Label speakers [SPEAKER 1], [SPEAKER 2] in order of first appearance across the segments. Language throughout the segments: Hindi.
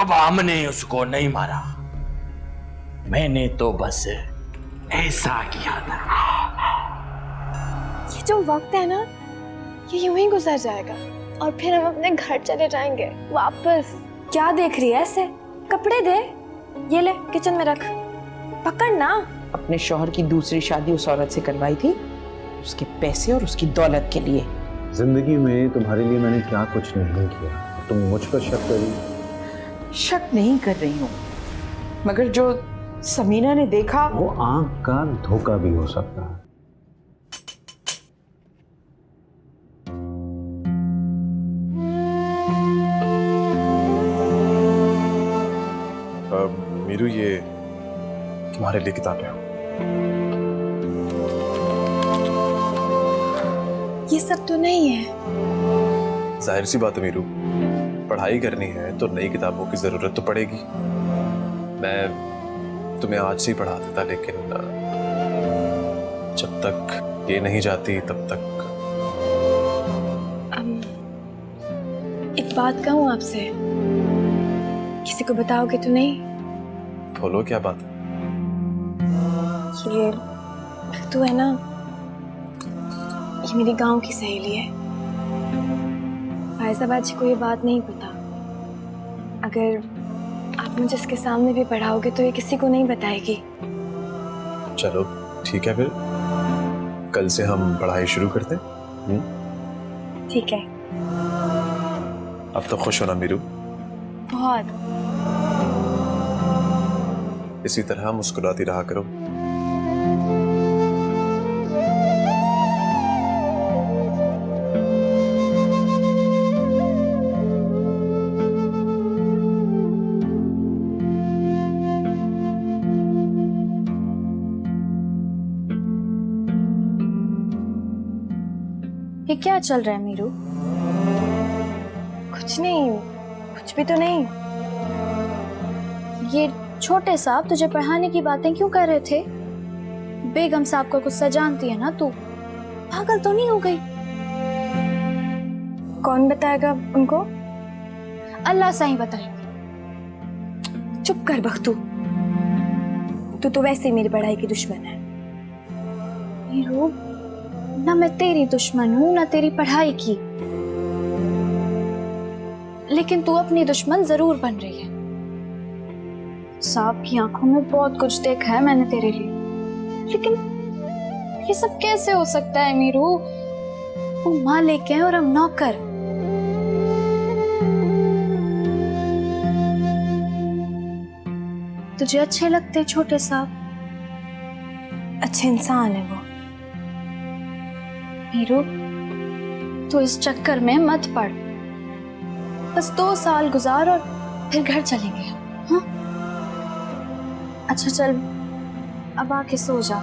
[SPEAKER 1] पापा हमने उसको नहीं मारा, मैंने तो बस ऐसा किया था।
[SPEAKER 2] ये जो वक्त है ना, ये यूं ही गुजर जाएगा और फिर हम अपने घर चले जाएंगे वापस। क्या देख रही है ऐसे? कपड़े दे, ये ले किचन में रख, पकड़ ना।
[SPEAKER 3] अपने शौहर की दूसरी शादी उस औरत से करवाई थी, उसके पैसे और उसकी दौलत के लिए।
[SPEAKER 4] जिंदगी में तुम्हारे लिए मैंने क्या कुछ नहीं किया, तुम मुझ पर शक कर रही।
[SPEAKER 3] शक नहीं कर रही हूँ, मगर जो समीना ने देखा
[SPEAKER 4] वो आंख का धोखा भी हो सकता है।
[SPEAKER 5] मीरू, ये तुम्हारे लिए किताबें हैं।
[SPEAKER 2] ये सब तो नहीं है।
[SPEAKER 5] जाहिर सी बात है मीरू, पढ़ाई करनी है तो नई किताबों की जरूरत तो पड़ेगी। मैं तुम्हें आज से ही पढ़ा देता, लेकिन जब तक ये नहीं जाती तब तक।
[SPEAKER 2] एक बात कहूँ आपसे, किसी को बताओगे तो नहीं?
[SPEAKER 5] बोलो, क्या बात है?
[SPEAKER 2] ये तू है ना, ये मेरी गांव की सहेली है। फैजाबाद जी को ये बात नहीं पता। अगर आप मुझे इसके सामने भी पढ़ाओगे तो ये किसी को नहीं बताएगी।
[SPEAKER 5] चलो ठीक है, फिर कल से हम पढ़ाई शुरू करते हैं।
[SPEAKER 2] ठीक है।
[SPEAKER 5] अब तो खुश हो ना मीरू?
[SPEAKER 2] बहुत।
[SPEAKER 5] इसी तरह मुस्कुराती रहा करो।
[SPEAKER 2] ये क्या चल रहा है मीरू? कुछ नहीं, कुछ भी तो नहीं।
[SPEAKER 6] ये छोटे साहब तुझे पढ़ाने की बातें क्यों कर रहे थे? बेगम साहब का गुस्सा जानती है ना तू, पागल तो नहीं हो गई?
[SPEAKER 2] कौन बताएगा उनको?
[SPEAKER 6] अल्लाह सही बताएंगे।
[SPEAKER 2] चुप कर बख्तू, तू तो वैसे ही मेरी पढ़ाई की दुश्मन है।
[SPEAKER 6] मीरू, ना मैं तेरी दुश्मन हूँ ना तेरी पढ़ाई की, लेकिन तू अपनी दुश्मन जरूर बन रही है। साहब की आंखों में बहुत कुछ देखा है मैंने तेरे लिए, लेकिन ये सब कैसे हो सकता है मीरू? वो मालिक है और हम नौकर। तुझे अच्छे लगते छोटे साहब?
[SPEAKER 2] अच्छे इंसान है वो।
[SPEAKER 6] मीरू, तू इस चक्कर में मत पड़। बस 2 साल गुजार और फिर घर चलेंगे। हाँ, अच्छा चल, अब आके सो जा।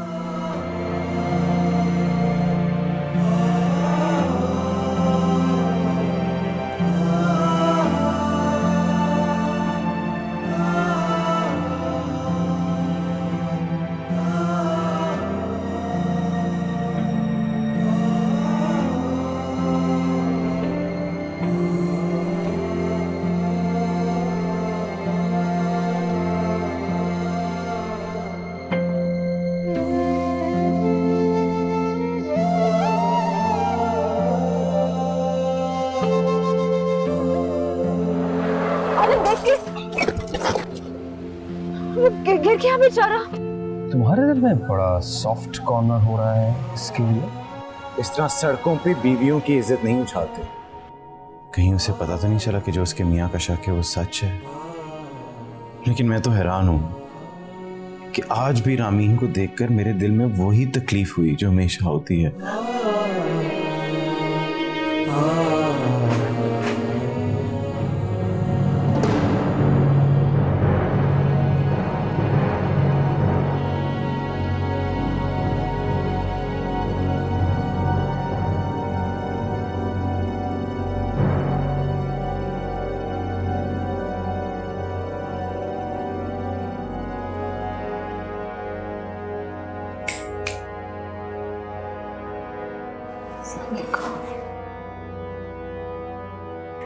[SPEAKER 2] गिर गया बेचारा।
[SPEAKER 4] तुम्हारे दिल में बड़ा सॉफ्ट कॉर्नर हो रहा है इसके लिए। इस तरह सड़कों पे बीवियों की इज्जत नहीं उछालते।
[SPEAKER 7] कहीं उसे पता तो नहीं चला कि जो उसके मियाँ का शक है वो सच है। लेकिन मैं तो हैरान हूं कि आज भी रामीन को देखकर मेरे दिल में वही तकलीफ हुई जो हमेशा होती है।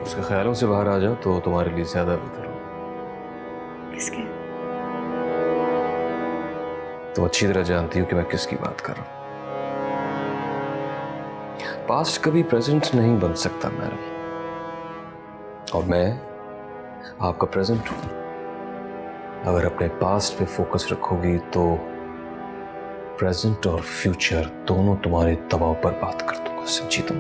[SPEAKER 5] उसके ख्यालों से बाहर आ जाओ तो तुम्हारे लिए ज्यादा बेहतर हो।
[SPEAKER 6] किसके?
[SPEAKER 8] तो अच्छी तरह जानती हूँ कि मैं किसकी बात कर रहा हूँ। पास्ट कभी प्रेजेंट नहीं बन सकता मैडम, और मैं आपका प्रेजेंट हूं। अगर अपने पास्ट पे फोकस रखोगी तो प्रेजेंट और फ्यूचर दोनों तुम्हारे दबाव पर बात कर दूंगा, समझी तुम?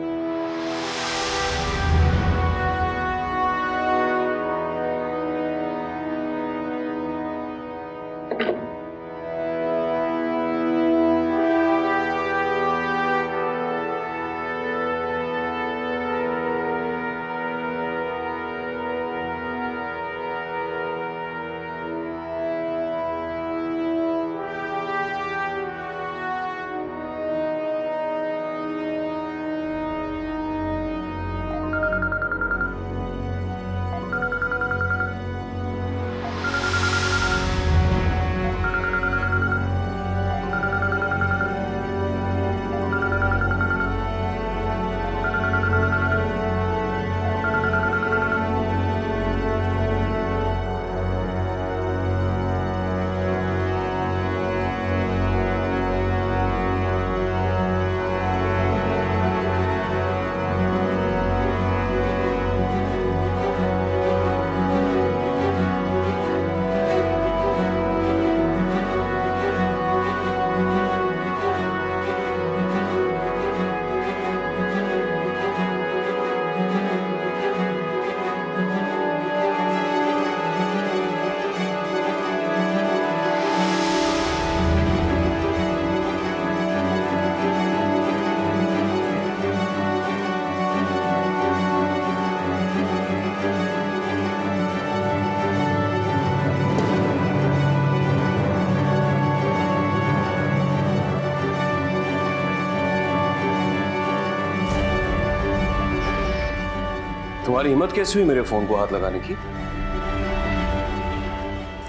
[SPEAKER 8] तुम्हारी हिम्मत कैसे हुई मेरे फोन को हाथ लगाने की?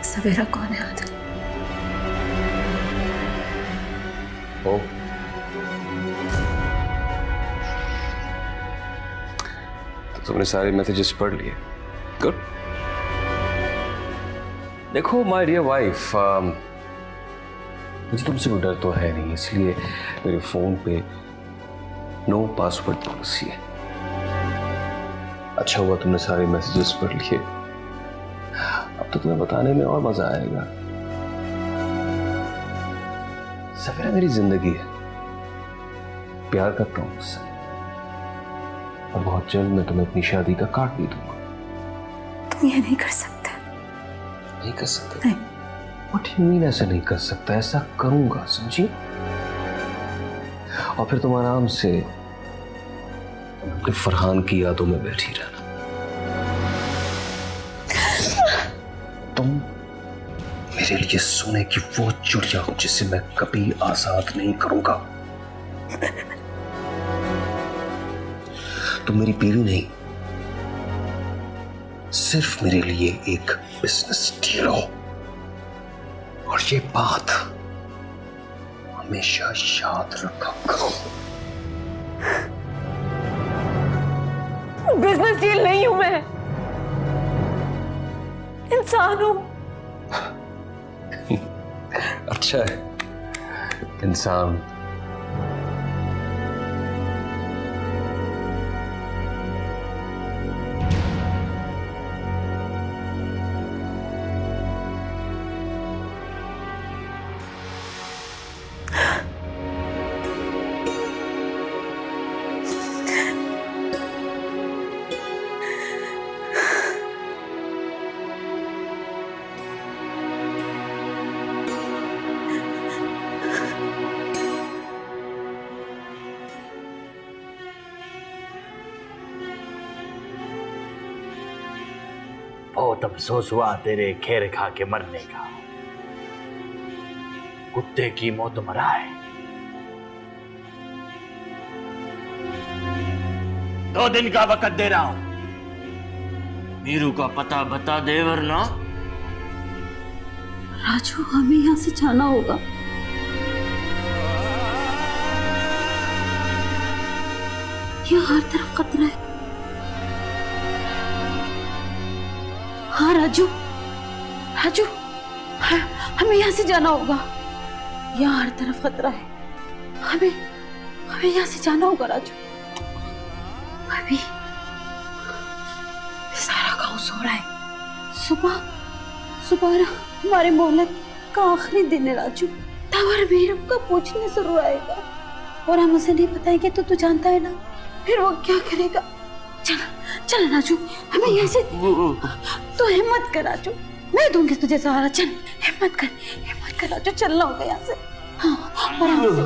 [SPEAKER 6] सवेरा कौन है आदिल?
[SPEAKER 8] ओ, तो तुमने सारे मैसेजेस पढ़ लिए? गुड। देखो माय डियर वाइफ, मुझे तुमसे कोई डर तो है नहीं, इसलिए मेरे फोन पे नो पासवर्ड पॉलिसी है। अच्छा हुआ तुमने सारे मैसेजेस पढ़ लिए, अब तो तुम्हें बताने में और मजा आएगा। सवेरा मेरी जिंदगी है, प्यार करता हूं उससे, और बहुत जल्द मैं तुम्हें अपनी शादी का कार्ड भी दूंगा।
[SPEAKER 6] तुम ये नहीं कर सकते।
[SPEAKER 8] नहीं कर सकते?
[SPEAKER 6] नहीं।
[SPEAKER 8] What do you mean ऐसा नहीं कर सकता? ऐसा करूंगा, समझी? और फिर तुम आराम से फरहान की यादों में बैठी रहना। तुम मेरे लिए सोने की वो चिड़िया हो जिसे मैं कभी आजाद नहीं करूंगा। तुम मेरी बीवी नहीं, सिर्फ मेरे लिए एक बिजनेस डील हो, और ये बात हमेशा याद रखा करो।
[SPEAKER 3] बिजनेस डील नहीं हूं मैं, इंसान हूं।
[SPEAKER 8] अच्छा है, इंसान।
[SPEAKER 1] बहुत अफसोस हुआ तेरे खेर खा के मरने का। कुत्ते की मौत मरा है। 2 दिन का वक्त दे रहा हूं, मीरू का पता बता दे, वरना
[SPEAKER 6] राजू हमें यहाँ से जाना होगा। यहाँ हर तरफ खतरा है। हाँ राजू, राजू, हमें यहाँ से जाना होगा। यहाँ हर तरफ खतरा है। हमें यहाँ से जाना होगा राजू। अभी सारा गांव सो रहा है। सुबह हमारे मोहल्ले का आखिरी दिन है राजू। तवर मीरम का पूछने जरूर आएगा और हम उसे नहीं बताएंगे तो तू जानता है ना, फिर वो क्या करेगा। चल राजू, हमें यहाँ से, तो हिम्मत कर राजू, मैं दूंगी तुझे सहारा। चल हिम्मत कर राजू, चलना होगा यहाँ से। हाँ, आराम से,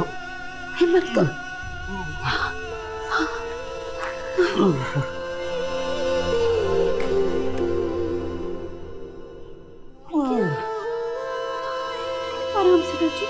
[SPEAKER 6] हिम्मत कर। आराम से राजू।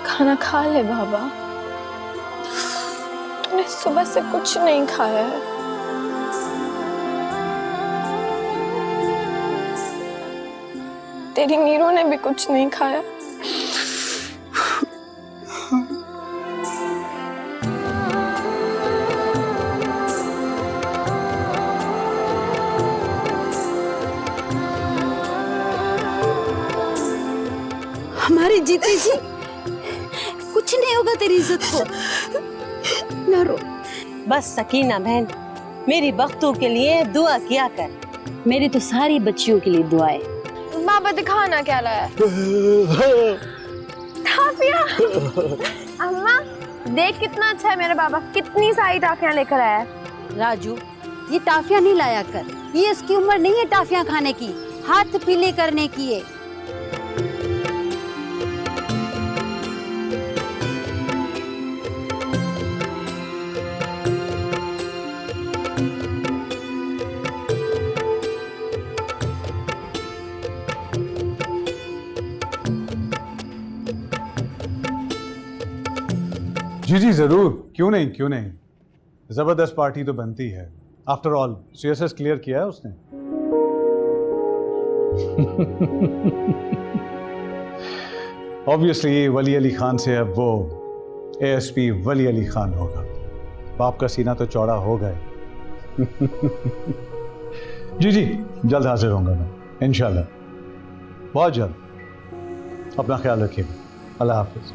[SPEAKER 2] खाना खा ले बाबा, तूने सुबह से कुछ नहीं खाया है। तेरी मीरू ने भी कुछ नहीं खाया।
[SPEAKER 6] हमारी जीती जी, कुछ नहीं होगा तेरी इज्जत को। ना रो।
[SPEAKER 9] बस सकीना बहन, मेरी बख्तों के लिए दुआ किया कर। मेरी तो सारी बच्चियों के लिए दुआएं।
[SPEAKER 2] बाबा दिखाना क्या लाया? टाफिया। अम्मा देख कितना अच्छा है मेरा बाबा, कितनी सारी टाफियां लेकर आया है।
[SPEAKER 9] राजू, ये टाफियां नहीं लाया कर, ये इसकी उम्र नहीं है टाफियां खाने की, हाथ पीले करने की है।
[SPEAKER 10] जी जी जरूर, क्यों नहीं। जबरदस्त पार्टी तो बनती है। आफ्टर ऑल सीएसएस क्लियर किया है उसने। ऑब्वियसली वली अली खान से अब वो एएसपी वली अली खान होगा। बाप का सीना तो चौड़ा हो गए। जी जल्द हाजिर होऊंगा मैं इंशाल्लाह, बहुत जल्द। अपना ख्याल रखिएगा। अल्लाह हाफिज।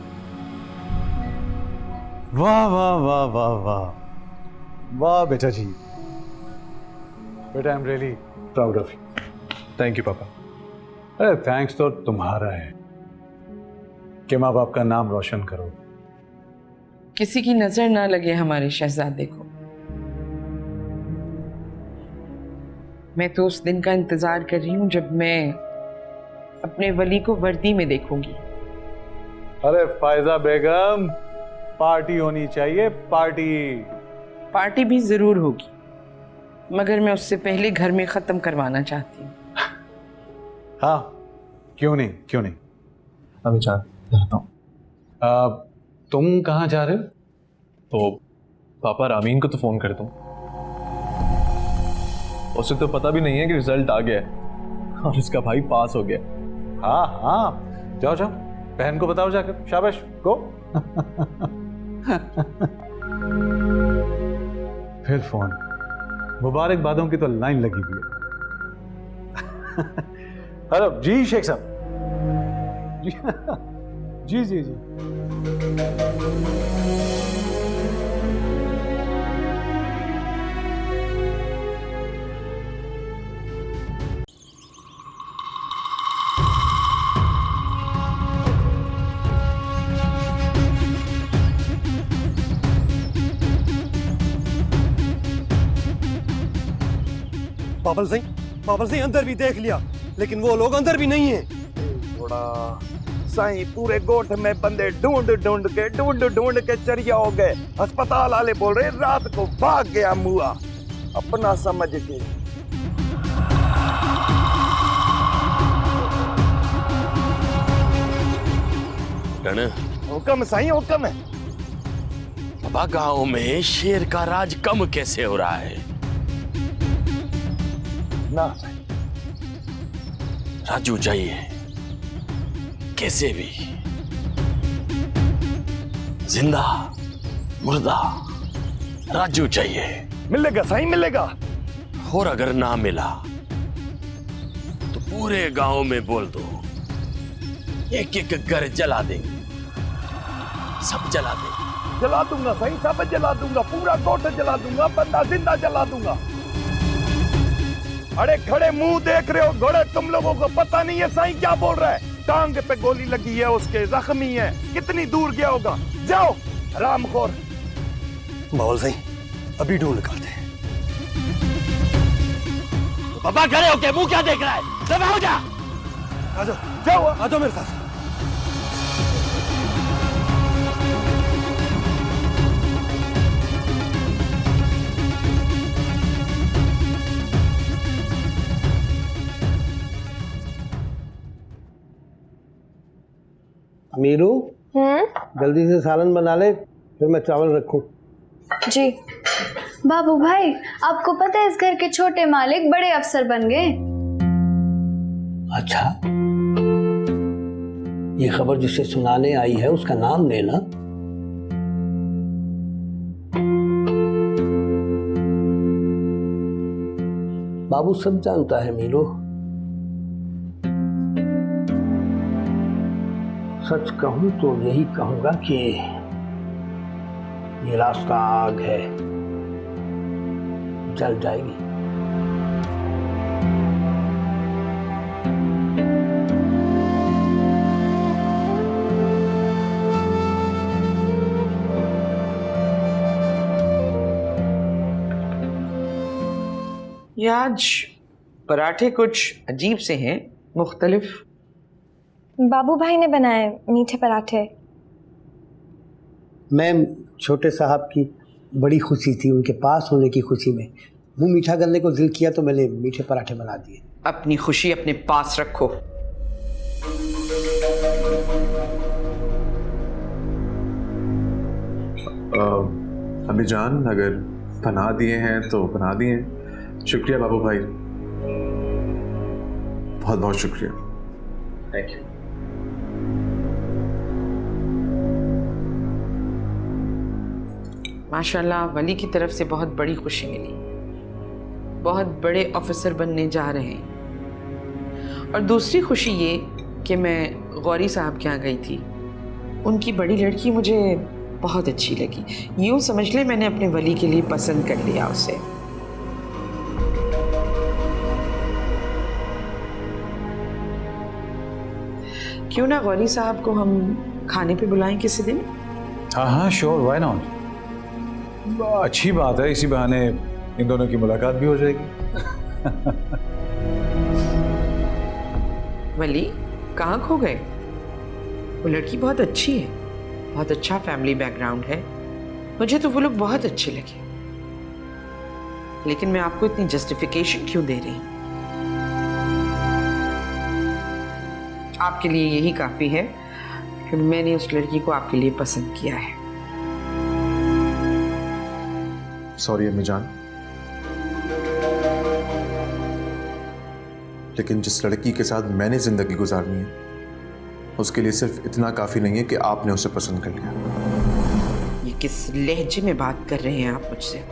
[SPEAKER 10] वाह वाह वाह वाह वाह वाह बेटा जी, बेटा I am really proud of you.
[SPEAKER 5] Thank you पापा।
[SPEAKER 10] अरे थैंक्स तो तुम्हारा है कि माँ बाप का नाम रोशन करो।
[SPEAKER 3] किसी की नजर ना लगे हमारे शहजादे को। मैं तो उस दिन का इंतजार कर रही हूँ जब मैं अपने वली को वर्दी में देखूंगी।
[SPEAKER 10] अरे फायजा बेगम, पार्टी होनी चाहिए, पार्टी
[SPEAKER 3] भी जरूर होगी, मगर मैं उससे पहले घर में खत्म करवाना चाहती हूँ।
[SPEAKER 10] हाँ क्यों नहीं।
[SPEAKER 5] अभी जाता हूँ।
[SPEAKER 10] तुम कहाँ जा रहे हो?
[SPEAKER 5] तो पापा रामीन को तो फोन कर दूं। उसे तो पता भी नहीं है कि रिजल्ट आ गया है और इसका भाई पास हो गया।
[SPEAKER 10] हाँ जाओ बहन को बताओ जाकर। शाबाश, गो। फिर फोन, मुबारकबादों की तो लाइन लगी हुई है। हेलो जी शेख साहब, जी जी जी।
[SPEAKER 11] बाबल सिंह अंदर भी देख लिया, लेकिन वो लोग अंदर भी नहीं है।
[SPEAKER 12] थोड़ा साईं पूरे गोठ में बंदे ढूंढ ढूंढ के चरिया हो गए। अस्पताल वाले बोल रहे रात को भाग गया मुआ, अपना समझ के।
[SPEAKER 1] हुक्म साईं हुक्म है। बाबा गांव में शेर का राज कम कैसे हो रहा है?
[SPEAKER 12] ना
[SPEAKER 1] राजू चाहिए कैसे भी, जिंदा मुर्दा राजू चाहिए।
[SPEAKER 12] मिलेगा साईं मिलेगा।
[SPEAKER 1] और अगर ना मिला तो पूरे गांव में बोल दो, एक एक घर जला देंगे, सब जला देंगे।
[SPEAKER 12] जला दूंगा साईं, सब जला दूंगा, पूरा गोठ जला दूंगा, बंदा जिंदा जला दूंगा। अरे खड़े मुंह देख रहे हो घोड़े, तुम लोगों को पता नहीं है साईं क्या बोल रहा है? टांग पे गोली लगी है उसके, जख्मी है, कितनी दूर गया होगा। जाओ रामखोर।
[SPEAKER 11] बाबल सिंह अभी ढूंढ निकालते हैं।
[SPEAKER 1] बाबा खड़े होके मुंह क्या देख रहा है? सब हो जा।
[SPEAKER 11] जाओ आ जाओ मेरे साथ।
[SPEAKER 13] मीरू जल्दी से सालन बना ले, फिर मैं चावल रखूं।
[SPEAKER 6] जी बाबू भाई, आपको पता है इस घर के छोटे मालिक बड़े अफसर बन गए।
[SPEAKER 13] अच्छा, ये खबर जिसे सुनाने आई है उसका नाम लेना। बाबू सब जानता है मीरू। सच कहूं तो यही कहूंगा कि ये रास्ता आग है, जल जाएगी।
[SPEAKER 3] ये आज पराठे कुछ अजीब से हैं, मुख्तलिफ।
[SPEAKER 2] बाबू भाई ने बनाए मीठे पराठे।
[SPEAKER 13] मैं छोटे साहब की बड़ी खुशी थी, उनके पास होने की खुशी में मुंह मीठा करने को दिल किया तो मैंने मीठे पराठे बना दिए।
[SPEAKER 3] अपनी खुशी अपने पास रखो।
[SPEAKER 5] अभी जान अगर बना दिए हैं तो बना दिए हैं। शुक्रिया बाबू भाई, बहुत बहुत शुक्रिया। Thank you.
[SPEAKER 3] माशाल्लाह वली की तरफ से बहुत बड़ी खुशी मिली, बहुत बड़े ऑफिसर बनने जा रहे हैं। और दूसरी खुशी ये कि मैं गौरी साहब के यहाँ गई थी, उनकी बड़ी लड़की मुझे बहुत अच्छी लगी। यूँ समझ ले मैंने अपने वली के लिए पसंद कर लिया उसे। क्यों ना गौरी साहब को हम खाने पे बुलाएं किसी दिन?
[SPEAKER 10] हाँ हाँ श्योर, व्हाई नॉट। अच्छी बात है, इसी बहाने इन दोनों की मुलाकात भी हो जाएगी।
[SPEAKER 3] वली कहाँ खो गए? वो लड़की बहुत अच्छी है, बहुत अच्छा फैमिली बैकग्राउंड है, मुझे तो वो लोग बहुत अच्छे लगे। लेकिन मैं आपको इतनी जस्टिफिकेशन क्यों दे रही हूँ? आपके लिए यही काफी है कि मैंने उस लड़की को आपके लिए पसंद किया है।
[SPEAKER 5] सॉरी अम्मी जान, लेकिन जिस लड़की के साथ मैंने जिंदगी गुजारनी है उसके लिए सिर्फ इतना काफी नहीं है कि आपने उसे पसंद कर लिया।
[SPEAKER 3] ये किस लहजे में बात कर रहे हैं आप मुझसे?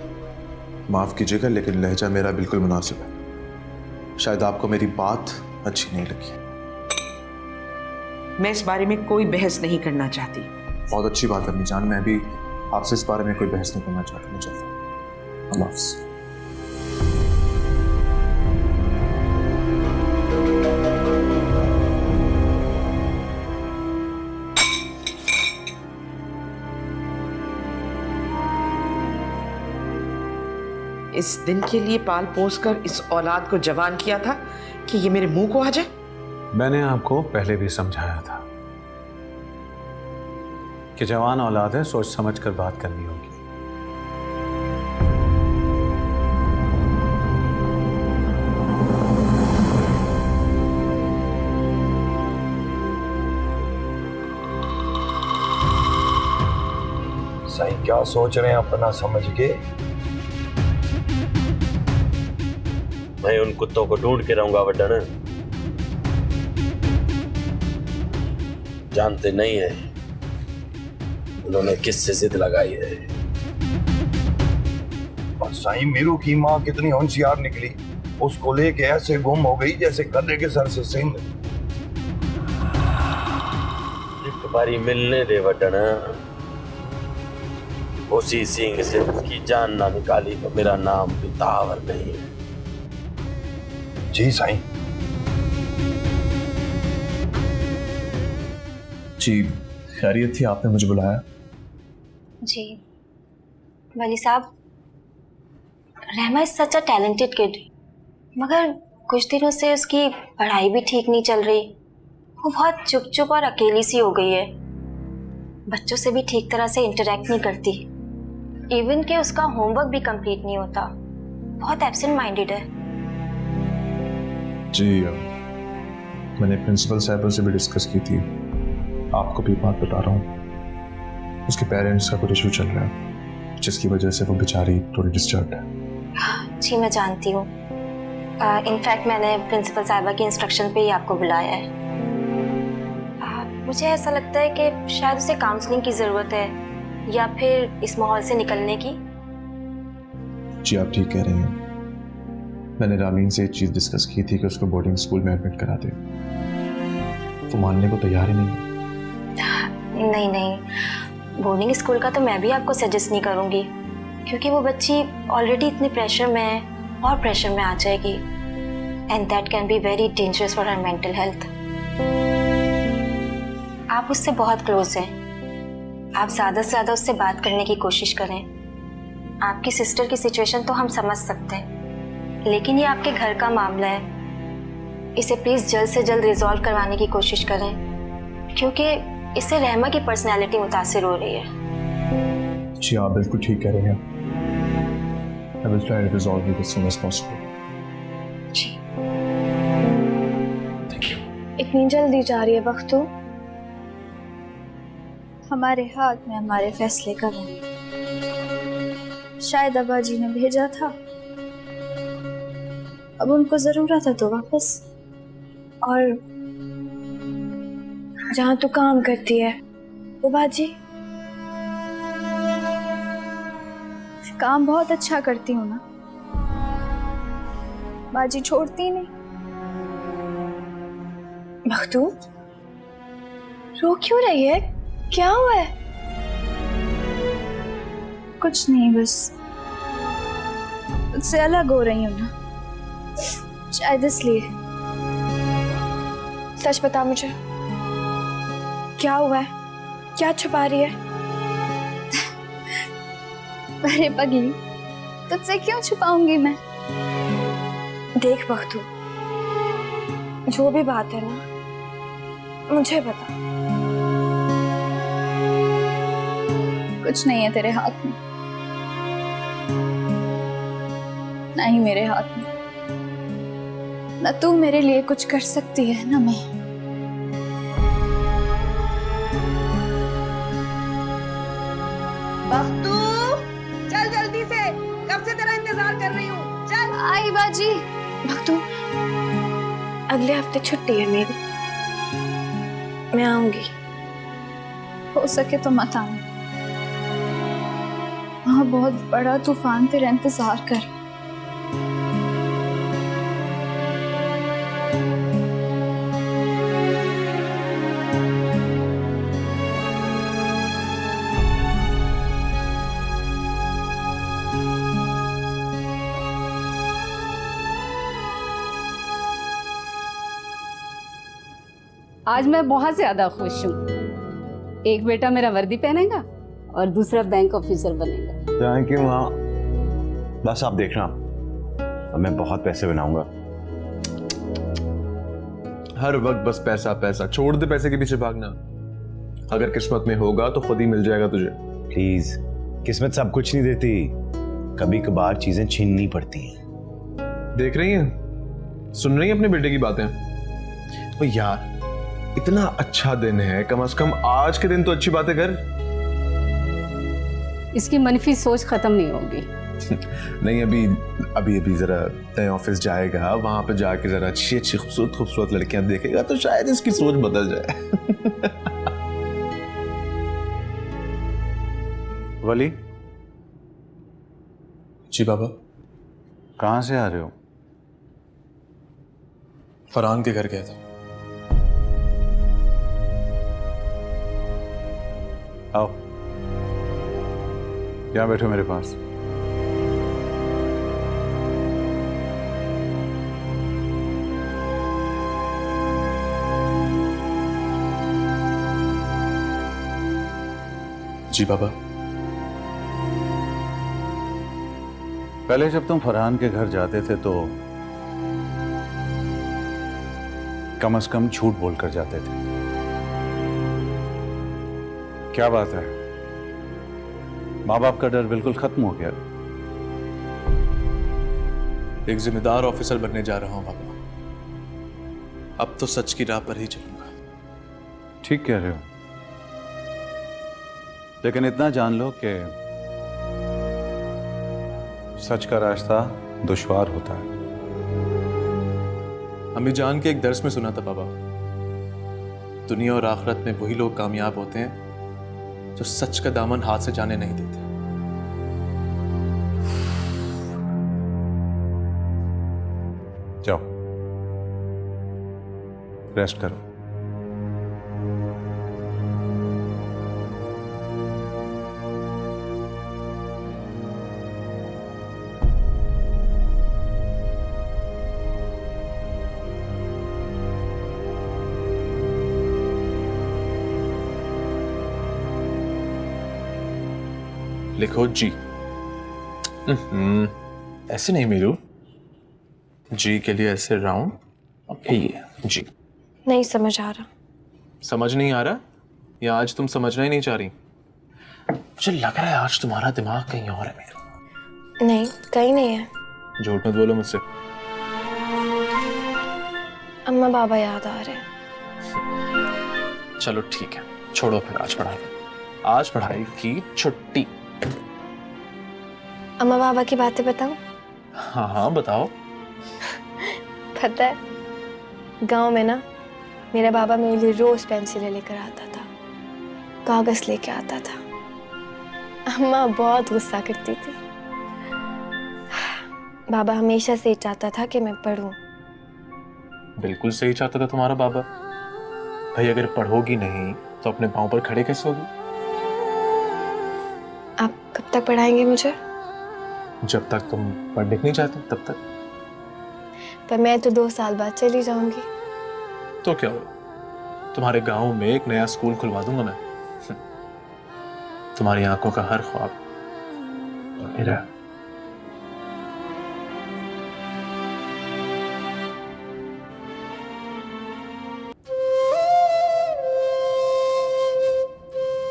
[SPEAKER 5] माफ कीजिएगा लेकिन लहजा मेरा बिल्कुल मुनासिब है। शायद आपको मेरी बात अच्छी नहीं लगी।
[SPEAKER 3] मैं इस बारे में कोई बहस नहीं करना चाहती।
[SPEAKER 5] बहुत अच्छी बात है अम्मी जान, मैं भी आपसे इस बारे में कोई बहस नहीं करना चाहता। मैं चलता हूं। अल्लाह हाफ़िज़।
[SPEAKER 3] इस दिन के लिए पाल पोस कर इस औलाद को जवान किया था कि ये मेरे मुंह को आ जाए।
[SPEAKER 10] मैंने आपको पहले भी समझाया था कि जवान औलाद है, सोच समझ कर बात करनी होगी।
[SPEAKER 12] साईं क्या सोच रहे हैं अपना समझ के?
[SPEAKER 1] मैं उन कुत्तों को ढूंढ के रहूंगा वड्डन। जानते नहीं है उन्होंने किससे जिद लगाई है।
[SPEAKER 12] और साईं मीरू की माँ कितनी होशियार निकली, उसको लेके ऐसे गुम हो गई जैसे गधे के सर से सिंह।
[SPEAKER 1] एक बारी मिलने दे वड्डन, उसी सिंह से उसकी जान ना निकाली तो मेरा नाम भी तावर नहीं है।
[SPEAKER 12] जी साईं।
[SPEAKER 5] जी खैरियत थी, आपने मुझे बुलाया?
[SPEAKER 14] जी वली साहब, Rahma is such a talented kid, मगर कुछ दिनों से उसकी पढ़ाई भी ठीक नहीं चल रही। वो बहुत चुप चुप और अकेली सी हो गई है, बच्चों से भी ठीक तरह से इंटरेक्ट नहीं करती, इवन कि उसका होमवर्क भी कंप्लीट नहीं होता, बहुत एब्सेंट माइंडेड है।
[SPEAKER 5] जी मैंने प्रिंसिपल साहब से भी डिस्कस की थी, आपको भी बात बता रहा हूँ। उसके पेरेंट्स का कुछ इशू चल रहा है जिसकी वजह से वो बेचारी थोड़ी डिस्टर्ब है।
[SPEAKER 14] जी मैं जानती हूँ, इनफैक्ट मैंने प्रिंसिपल साहिबा की इंस्ट्रक्शन पे ही आपको बुलाया है। मुझे ऐसा लगता है कि शायद उसे काउंसलिंग की ज़रूरत है या फिर इस माहौल से निकलने की।
[SPEAKER 5] जी आप ठीक कह रहे हैं, मैंने रामीन से एक चीज़ डिस्कस की थी कि उसको बोर्डिंग स्कूल में एडमिट करा दे, वो मानने को तैयार ही नहीं है।
[SPEAKER 14] नहीं, बोर्डिंग स्कूल का तो मैं भी आपको सजेस्ट नहीं करूँगी, क्योंकि वो बच्ची ऑलरेडी इतने प्रेशर में है और प्रेशर में आ जाएगी, and that can be very dangerous for her mental health. आप उससे बहुत क्लोज हैं, आप ज़्यादा से ज़्यादा उससे बात करने की कोशिश करें। आपकी सिस्टर की सिचुएशन तो हम समझ सकते हैं, लेकिन ये आपके घर का मामला है, इसे प्लीज़ जल्द से जल्द रिजॉल्व करवाने की कोशिश करें, क्योंकि इससे रहमा की पर्सनैलिटी मुतासिर हो रही है।
[SPEAKER 5] जी आप बिल्कुल ठीक कह रहे हैं, I will try to resolve it as soon as possible.
[SPEAKER 14] जी
[SPEAKER 2] इतनी जल्दी जा रही है बख्तू?
[SPEAKER 6] हमारे हाथ में हमारे फैसले का है। शायद अब्बा जी ने भेजा था, अब उनको जरूरत है तो वापस।
[SPEAKER 2] और जहाँ तू काम करती है वो बाजी?
[SPEAKER 6] काम बहुत अच्छा करती हूँ ना, बाजी छोड़ती नहीं।
[SPEAKER 2] बख्तू रो क्यों रही है, क्या हुआ है?
[SPEAKER 6] कुछ नहीं, बस उससे अलग हो रही हूँ ना, शायद इसलिए।
[SPEAKER 2] सच बता मुझे, क्या हुआ है, क्या छुपा रही है?
[SPEAKER 6] अरे पगली, तुझसे क्यों छुपाऊंगी मैं?
[SPEAKER 2] देख बख्तू, जो भी बात है ना मुझे बता।
[SPEAKER 6] कुछ नहीं है तेरे हाथ में, ना ही मेरे हाथ में। ना तू मेरे लिए कुछ कर सकती है ना मैं।
[SPEAKER 3] बख्तू, चल जल्दी से, कब से तेरा इंतजार कर रही हूँ, चल।
[SPEAKER 6] आई बाजी।
[SPEAKER 2] बख्तू अगले हफ्ते छुट्टी है मेरी, मैं आऊंगी।
[SPEAKER 6] हो सके तो मत आना, वहाँ बहुत बड़ा तूफान तेरा इंतजार कर।
[SPEAKER 15] आज मैं बहुत ज्यादा खुश हूँ। एक बेटा मेरा वर्दी पहनेगा और दूसरा बैंक ऑफिसर बनेगा।
[SPEAKER 7] थैंक यू माँ। बस आप देखना, अब मैं बहुत पैसे बनाऊंगा।
[SPEAKER 5] हर वक्त बस पैसा पैसा, छोड़ दे पैसे के पीछे भागना। अगर किस्मत में होगा तो खुद ही मिल जाएगा तुझे।
[SPEAKER 7] प्लीज, किस्मत सब कुछ नहीं देती, कभी कभार चीजें छीननी पड़ती हैं।
[SPEAKER 5] देख रही हैं, सुन रही हैं अपने बेटे की बातें? ओ यार, इतना अच्छा दिन है, कम से कम आज के दिन तो अच्छी बातें कर।
[SPEAKER 15] इसकी मनफी सोच खत्म नहीं होगी।
[SPEAKER 5] नहीं, अभी जरा नए ऑफिस जाएगा, वहां पे जाके जरा अच्छी अच्छी खूबसूरत लड़कियां देखेगा तो शायद इसकी सोच बदल जाए।
[SPEAKER 10] वली।
[SPEAKER 5] जी बाबा।
[SPEAKER 10] कहाँ से आ रहे हो?
[SPEAKER 5] फरहान के घर गया था।
[SPEAKER 10] आओ, यहाँ बैठो मेरे पास।
[SPEAKER 5] जी बाबा।
[SPEAKER 10] पहले जब तुम फरहान के घर जाते थे तो कम से कम झूठ बोलकर जाते थे। क्या बात है, माँ बाप का डर बिल्कुल खत्म हो गया?
[SPEAKER 5] एक जिम्मेदार ऑफिसर बनने जा रहा हूं बाबा। अब तो सच की राह पर ही चलूंगा।
[SPEAKER 10] ठीक कह रहे हो, लेकिन इतना जान लो कि सच का रास्ता दुश्वार होता है।
[SPEAKER 5] अम्मी जान के एक दर्स में सुना था बाबा, दुनिया और आखिरत में वही लोग कामयाब होते हैं जो सच का दामन हाथ से जाने नहीं देते।
[SPEAKER 10] जाओ, रेस्ट करो।
[SPEAKER 5] लिखो जी। ऐसे नहीं मीरू, जी के लिए ऐसे राउंड, ये जी।
[SPEAKER 2] नहीं समझ आ रहा।
[SPEAKER 5] समझ नहीं आ रहा या आज तुम समझना ही नहीं चाह रही? मुझे लग रहा है आज तुम्हारा दिमाग कहीं और है मीरू।
[SPEAKER 2] नहीं, कहीं नहीं है।
[SPEAKER 5] झूठ मत बोलो मुझसे।
[SPEAKER 2] अम्मा बाबा याद आ रहे हैं।
[SPEAKER 5] चलो ठीक है, छोड़ो फिर आज पढ़ाई। आज पढ़ाई की छुट्टी।
[SPEAKER 2] अम्मा बाबा की बातें बताऊं?
[SPEAKER 5] हाँ हाँ बताओ।
[SPEAKER 2] पता है, गांव में ना मेरा बाबा मेरे लिए रोज पेंसिलें लेकर आता था, कागज लेके आता था। अम्मा बहुत गुस्सा करती थी। बाबा हमेशा से चाहता था कि मैं पढूं।
[SPEAKER 5] बिल्कुल सही चाहता था तुम्हारा बाबा। भाई अगर पढ़ोगी नहीं तो अपने पाँव पर खड़े कैसे होगी?
[SPEAKER 2] आप कब तक पढ़ाएंगे मुझे?
[SPEAKER 5] जब तक तुम पढ़ लिख नहीं चाहते तब तक।
[SPEAKER 2] पर मैं तो 2 साल बाद चली जाऊंगी।
[SPEAKER 5] तो क्या हुआ, तुम्हारे गांव में एक नया स्कूल खुलवा दूंगा मैं। तुम्हारी आंखों का हर ख्वाब मेरा।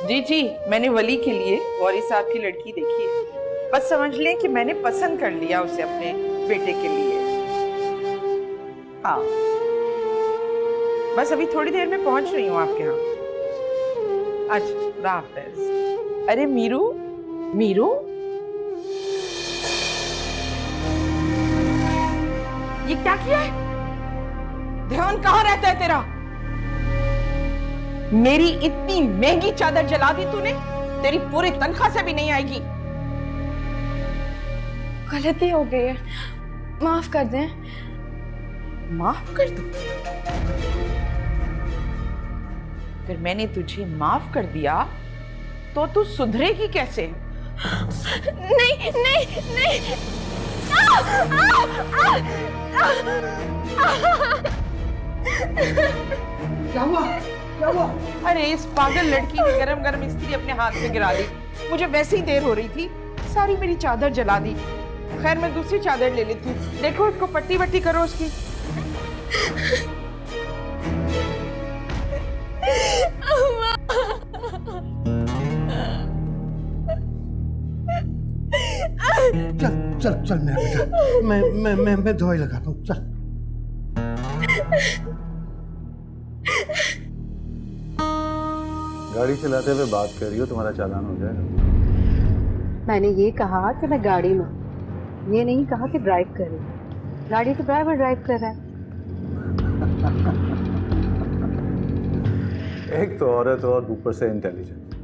[SPEAKER 3] जी जी, मैंने वली के लिए गौरी साहब की लड़की देखी है। बस समझ लें कि मैंने पसंद कर लिया उसे अपने बेटे के लिए। हाँ, बस अभी थोड़ी देर में पहुंच रही हूँ आपके यहाँ। अच्छा, खुदा हाफिज। अरे मीरू, मीरू, ये क्या किया है? ध्यान कहाँ रहता है तेरा? मेरी इतनी महंगी चादर जला दी तूने, तेरी पूरी तनख्वाह से भी नहीं आएगी।
[SPEAKER 2] गलती हो गई है, माफ कर दें।
[SPEAKER 3] माफ कर दूं? फिर मैंने तुझे माफ कर दिया तो तू सुधरेगी कैसे?
[SPEAKER 2] नहीं नहीं नहीं। आ, आ, आ, आ, आ,
[SPEAKER 13] क्या हुआ? क्या हुआ?
[SPEAKER 3] अरे इस पागल लड़की ने गरम गरम इस्त्री अपने हाथ में गिरा दी। मुझे वैसे ही देर हो रही थी, सारी मेरी चादर जला दी। खैर मैं दूसरी चादर ले लेती हूँ। देखो इसको पट्टी वट्टी करो उसकी।
[SPEAKER 13] चल चल चल मेरा बेटा, मैं दवाई लगाता हूँ, चल।
[SPEAKER 10] गाड़ी चलाते हुए बात कर रही हो, तुम्हारा चालान हो जाएगा।
[SPEAKER 15] मैंने ये कहा कि मैं गाड़ी में हूं, ये नहीं कहा कि ड्राइव कर रही हूं। गाड़ी तो ड्राइवर ड्राइव कर रहा है।
[SPEAKER 10] एक तो औरत और ऊपर से इंटेलिजेंट,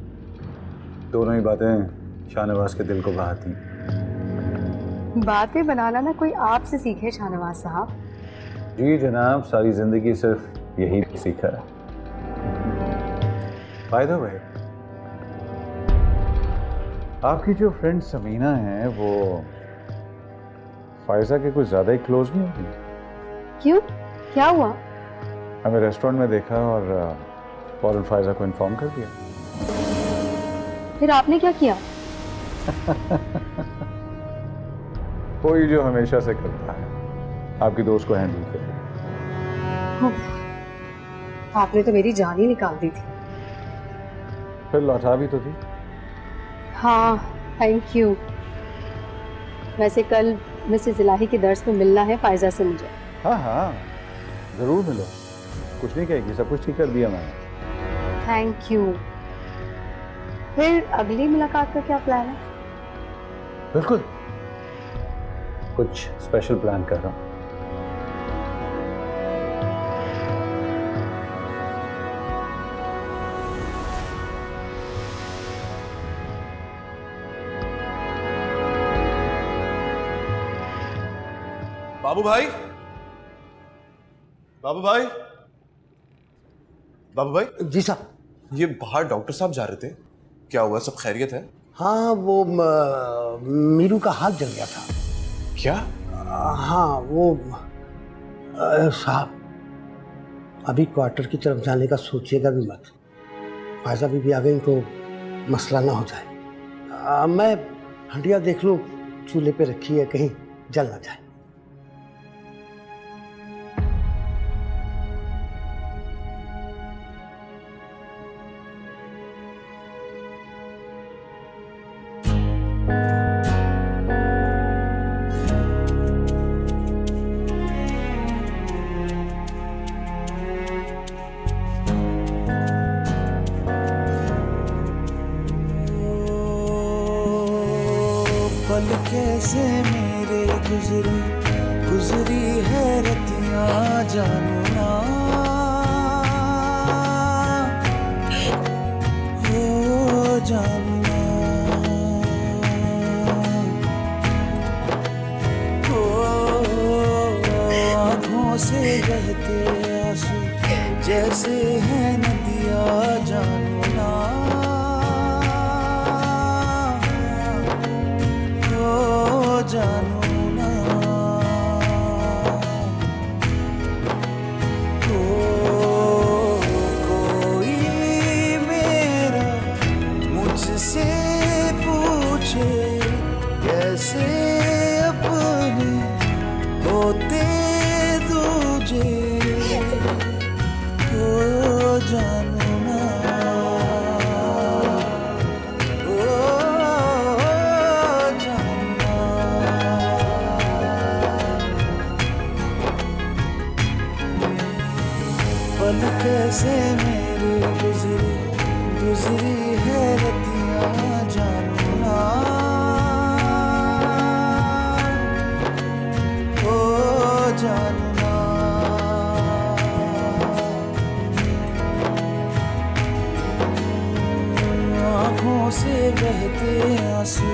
[SPEAKER 10] दोनों ही बातें शाहनवाज के दिल को बहाती।
[SPEAKER 15] बातें बनाना ना कोई आपसे सीखे शाहनवाज साहब।
[SPEAKER 10] जी जनाब, सारी जिंदगी सिर्फ यही सीखा है। बाय द वे, आपकी जो फ्रेंड समीना है वो फायजा के कुछ ज्यादा ही क्लोज नहीं होती?
[SPEAKER 15] क्यों, क्या हुआ?
[SPEAKER 10] हमें रेस्टोरेंट में देखा और फौरन फायजा को इन्फॉर्म कर दिया।
[SPEAKER 15] फिर आपने क्या किया?
[SPEAKER 10] कोई जो हमेशा से करता है, आपकी दोस्त को हैंडल कर दिया।
[SPEAKER 15] आपने तो मेरी जान ही निकाल दी थी।
[SPEAKER 10] फिर लौटा भी तो दी।
[SPEAKER 15] हाँ, थैंक यू। वैसे कल मिसेस इलाही के दर्स में मिलना है फायजा से मुझे।
[SPEAKER 10] हाँ हाँ, जरूर मिलो, कुछ नहीं कहेगी, सब कुछ ठीक कर दिया मैंने।
[SPEAKER 15] Thank you. फिर अगली मुलाकात का क्या प्लान है?
[SPEAKER 10] बिल्कुल, कुछ स्पेशल प्लान कर रहा हूँ।
[SPEAKER 5] बाबू भाई, बाबू भाई, बाबू भाई।
[SPEAKER 13] जी साहब।
[SPEAKER 5] ये बाहर डॉक्टर साहब जा रहे थे, क्या हुआ, सब खैरियत है?
[SPEAKER 13] हाँ, वो मीरू का हाथ जल गया था।
[SPEAKER 5] क्या?
[SPEAKER 13] हाँ, वो साहब अभी क्वार्टर की तरफ जाने का सोचिएगा भी मत। फायजा भी आ गई तो मसला ना हो जाए। मैं हंडिया देख लूँ, चूल्हे पे रखी है, कहीं जल ना जाए।
[SPEAKER 16] पल कैसे मेरे गुजरी गुजरी है रतियां जानू ना, हो जानू ना, हो आँखों से बहते आंसू जैसे है नदियां जानू ना, जानू ना, कोई मेरा मुझसे पूछे कैसे अपने होते दूजे, हो जानू ना, पल कैसे मेरी गुजरी गुजरी है रतियां जानू ना, ओ जानू ना, आँखों से बहते आंसू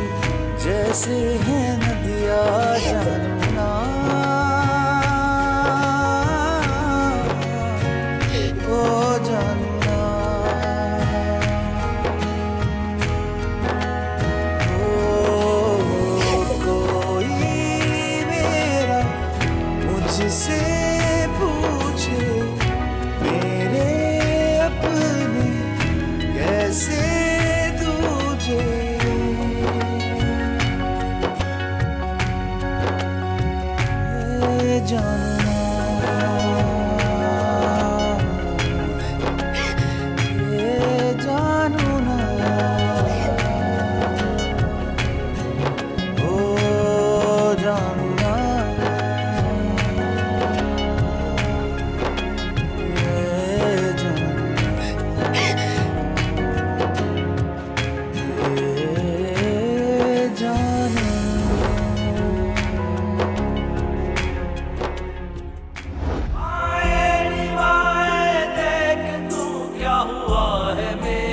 [SPEAKER 16] जैसे है नदियां जानू ना, जानू ना, कोई मेरा मुझसे पूछे मेरे है मेरी